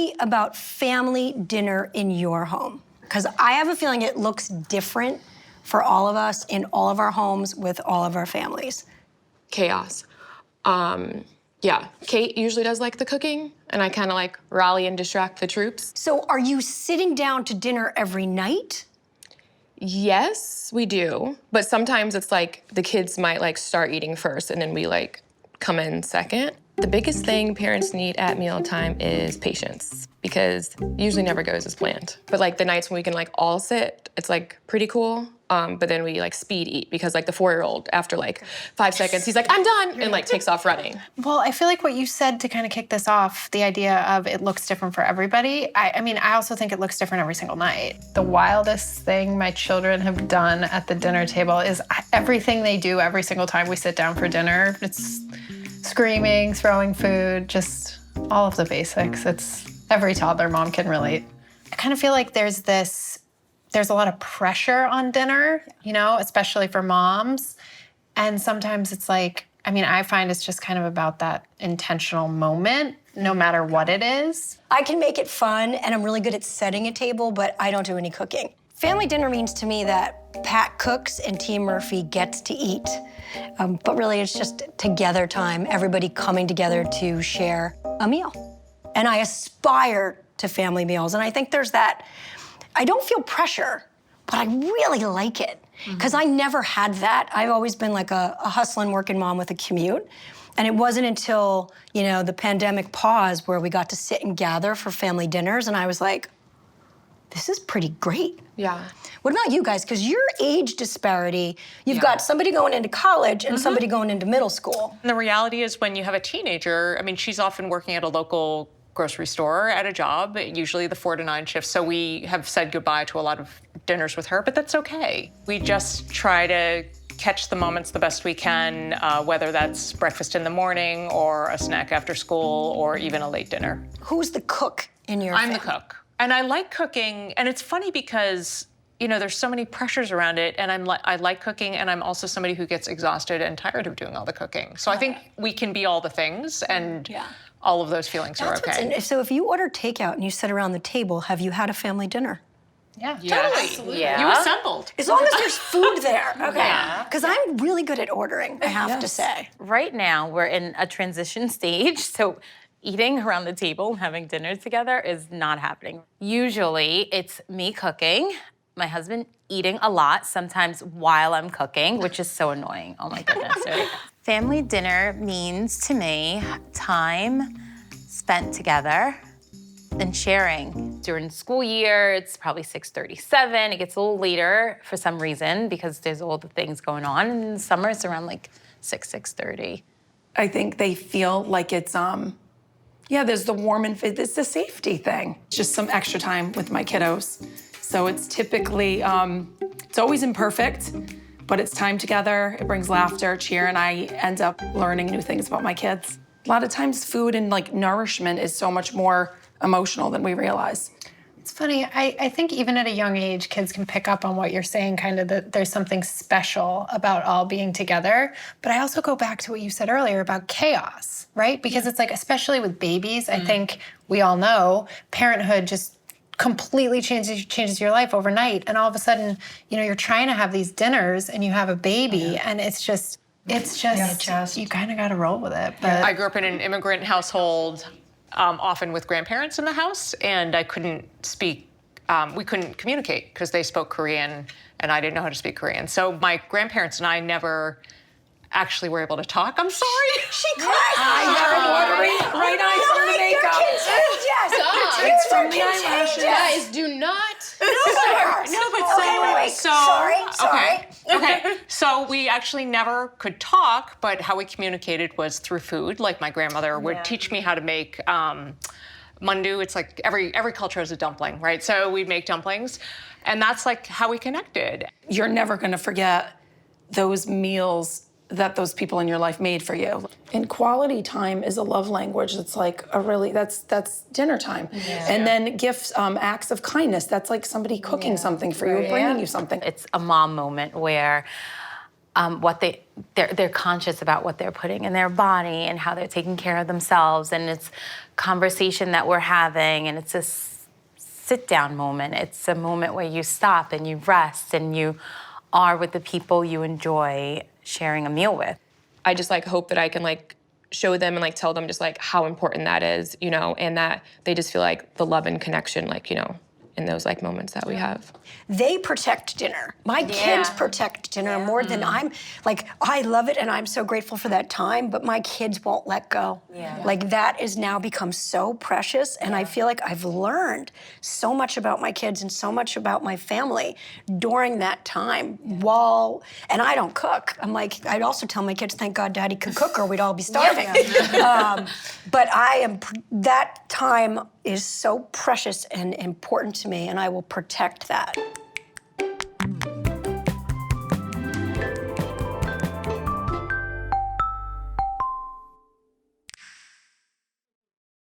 me about family dinner in your home. Because I have a feeling it looks different for all of us in all of our homes with all of our families. Chaos. Yeah, Kate usually does like the cooking, and I kind of like rally and distract the troops. So are you sitting down to dinner every night? Yes, we do. But sometimes it's like the kids might like start eating first and then we like come in second. The biggest thing parents need at mealtime is patience, because it usually never goes as planned. But like the nights when we can like all sit, it's like pretty cool. But then we like speed eat, because like the 4-year-old, after like 5 seconds, he's like, I'm done, and like takes off running. Well, I feel like what you said to kind of kick this off, the idea of it looks different for everybody. I mean, I also think it looks different every single night. The wildest thing my children have done at the dinner table is everything they do every single time we sit down for dinner. It's screaming, throwing food, just all of the basics. It's every toddler mom can relate. I kind of feel like there's a lot of pressure on dinner, you know, especially for moms. And sometimes it's like, I mean, I find it's just kind of about that intentional moment, no matter what it is. I can make it fun, and I'm really good at setting a table, but I don't do any cooking. Family dinner means to me that Pat cooks and T. Murphy gets to eat. But really, it's just together time, everybody coming together to share a meal. And I aspire to family meals, and I think there's that. I don't feel pressure, but I really like it, because I never had that. I've always been like a hustling, working mom with a commute. And it wasn't until, you know, the pandemic pause where we got to sit and gather for family dinners, and I was like, this is pretty great. Yeah. What about you guys? Because your age disparity, you've got somebody going into college and somebody going into middle school. And the reality is, when you have a teenager, I mean, she's often working at a local grocery store at a job, usually the 4 to 9 shift. So we have said goodbye to a lot of dinners with her, but that's okay. We just try to catch the moments the best we can, whether that's breakfast in the morning or a snack after school or even a late dinner. Who's the cook in your I'm family? the cook. And I like cooking, and it's funny because, you know, there's so many pressures around it, and I like cooking, and I'm also somebody who gets exhausted and tired of doing all the cooking. So I think we can be all the things, and all of those feelings are okay. So if you order takeout and you sit around the table, have you had a family dinner? Yeah, Totally. absolutely. Yeah. You assembled. As long as there's food there, okay. Yeah. Because I'm really good at ordering, I have to say. Right now, we're in a transition stage, so eating around the table, having dinner together is not happening. Usually, it's me cooking, my husband eating a lot, sometimes while I'm cooking, which is so annoying. Oh my goodness, right? Family dinner means to me time spent together and sharing. During school year, it's probably 6:37. It gets a little later for some reason because there's all the things going on. And in the summer, it's around like 6:30. I think they feel like it's, there's the warm and it's the safety thing. It's just some extra time with my kiddos. So it's typically, it's always imperfect, but it's time together. It brings laughter, cheer, and I end up learning new things about my kids. A lot of times food and like nourishment is so much more emotional than we realize. It's funny, I think even at a young age, kids can pick up on what you're saying, kind of that there's something special about all being together. But I also go back to what you said earlier about chaos, right? Because it's like, especially with babies, I think we all know parenthood just completely changes your life overnight. And all of a sudden, you know, you're trying to have these dinners and you have a baby and it's just you kind of got to roll with it. But I grew up in an immigrant household, often with grandparents in the house, and I couldn't speak, we couldn't communicate because they spoke Korean and I didn't know how to speak Korean. So my grandparents and I never actually were able to talk. I'm sorry. She cried. I know, watery, bright eyes from the makeup. It's from the eyelashes. Guys, do not. Okay. So we actually never could talk, but how we communicated was through food. Like my grandmother would teach me how to make mandu. It's like every culture has a dumpling, right? So we'd make dumplings, and that's like how we connected. You're never gonna forget those meals that those people in your life made for you. And quality time is a love language. It's like that's dinner time. Yeah. And then gifts, acts of kindness. That's like somebody cooking something for you, or bringing you something. It's a mom moment where they're conscious about what they're putting in their body and how they're taking care of themselves, and it's conversation that we're having, and it's a sit down moment. It's a moment where you stop and you rest and you are with the people you enjoy sharing a meal with. I just like hope that I can like show them and like tell them just like how important that is, you know, and that they just feel like the love and connection, like, you know, in those like moments that we have. They protect dinner. My kids protect dinner more than I'm, like, I love it and I'm so grateful for that time, but my kids won't let go. Like that has now become so precious, and I feel like I've learned so much about my kids and so much about my family during that time and I don't cook. I'm like, I'd also tell my kids, thank God Daddy could cook or we'd all be starving. But that time is so precious and important to me, and I will protect that.